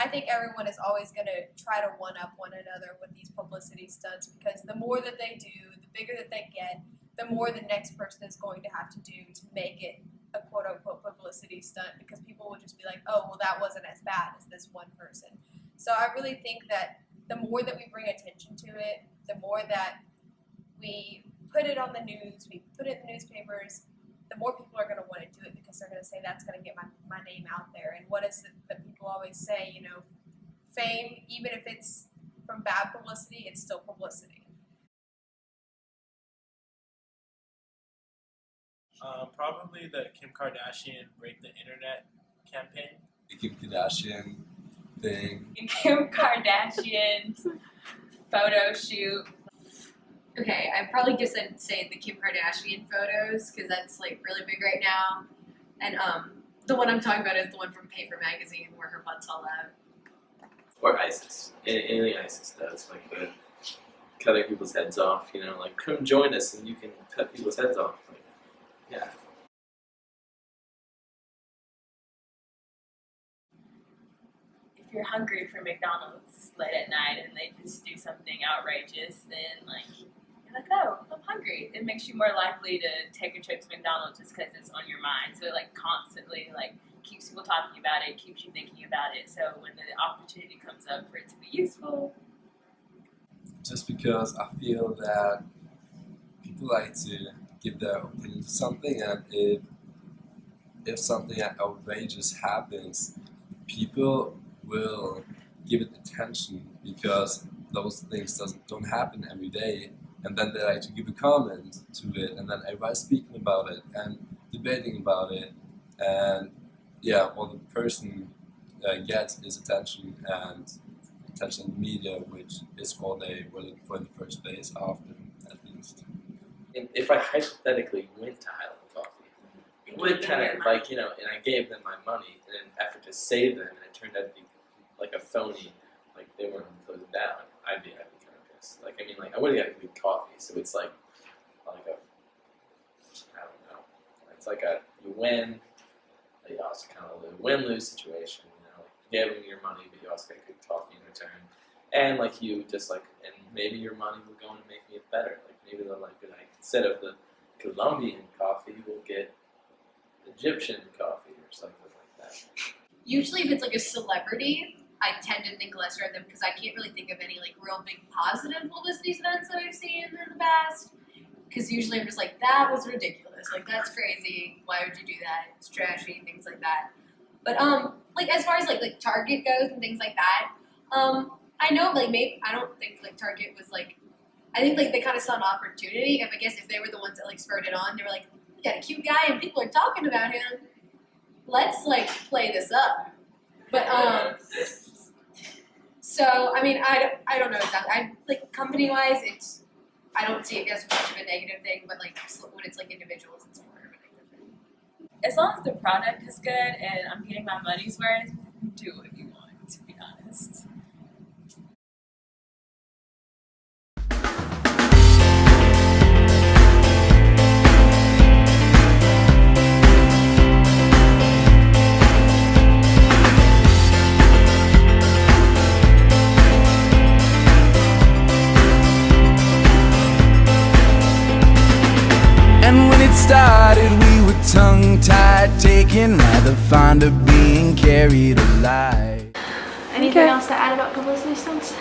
I think everyone is always going to try to one-up one another with these publicity stunts, because the more that they do, the bigger that they get, the more the next person is going to have to do to make it a quote-unquote publicity stunt, because people will just be like, oh, well, that wasn't as bad as this one person. So I really think that the more that we bring attention to it, the more that we put it on the news, we put it in the newspapers, the more people are going to want to do it, because they're going to say that's going to get my name out there. And what is it that people always say, you know, fame, even if it's from bad publicity, it's still publicity. Probably the Kim Kardashian Break the Internet campaign. The Kim Kardashian thing. Kim Kardashian photo shoot. Okay, I'd probably just say the Kim Kardashian photos, because that's like really big right now. And the one I'm talking about is the one from Paper Magazine where her butt's all out. Or ISIS. Anything ISIS does, like the cutting people's heads off, you know, like come join us and you can cut people's heads off. Like, yeah. If you're hungry for McDonald's late at night and they just do something outrageous, then like you're like, oh, I'm hungry. It makes you more likely to take a trip to McDonald's just because it's on your mind. So it like constantly like keeps people talking about it, keeps you thinking about it. So when the opportunity comes up for it to be useful. Just because I feel that people like to give their opinion to something, and if something outrageous happens, people will give it attention, because those things don't happen every day, and then they like to give a comment to it, and then everybody's speaking about it and debating about it, and yeah, all the person gets is attention, and attention in the media, which is all they were looking for in the first place, often at least. And if I hypothetically went to Highland Coffee, it would kind of like, you know, and I gave them my money in an effort to save them, and it turned out to be like a phony, like they weren't closing down, I'd be kind of pissed. Like, I mean, like I would have got good coffee, so it's like a, I don't know, it's like you win, but you also kind of lose, win-lose situation. You know, like you gave them your money, but you also got good coffee in return, and like you just like, and maybe your money will go and make me it better. Like maybe they'll like, instead of the Colombian coffee, we'll get Egyptian coffee or something like that. Usually if it's like a celebrity, I tend to think lesser of them, because I can't really think of any like real big positive publicity stunts that I've seen in the past. Because usually I'm just like, that was ridiculous. Like, that's crazy. Why would you do that? It's trashy, things like that. But like as far as like Target goes and things like that, I know like maybe I don't think like Target was like, I think like they kind of saw an opportunity. If they were the ones that like spurred it on, they were like, we got a cute guy and people are talking about him. Let's like play this up. But so I mean I don't know exactly. I like company wise, I don't see it as much of a negative thing, but like when it's like individuals, it's more of a negative thing. As long as the product is good and I'm getting my money's worth, do what you want, to be honest. Started, we were tongue-tied, taking rather fond of being carried alive. Anything else to add about publicity stunts?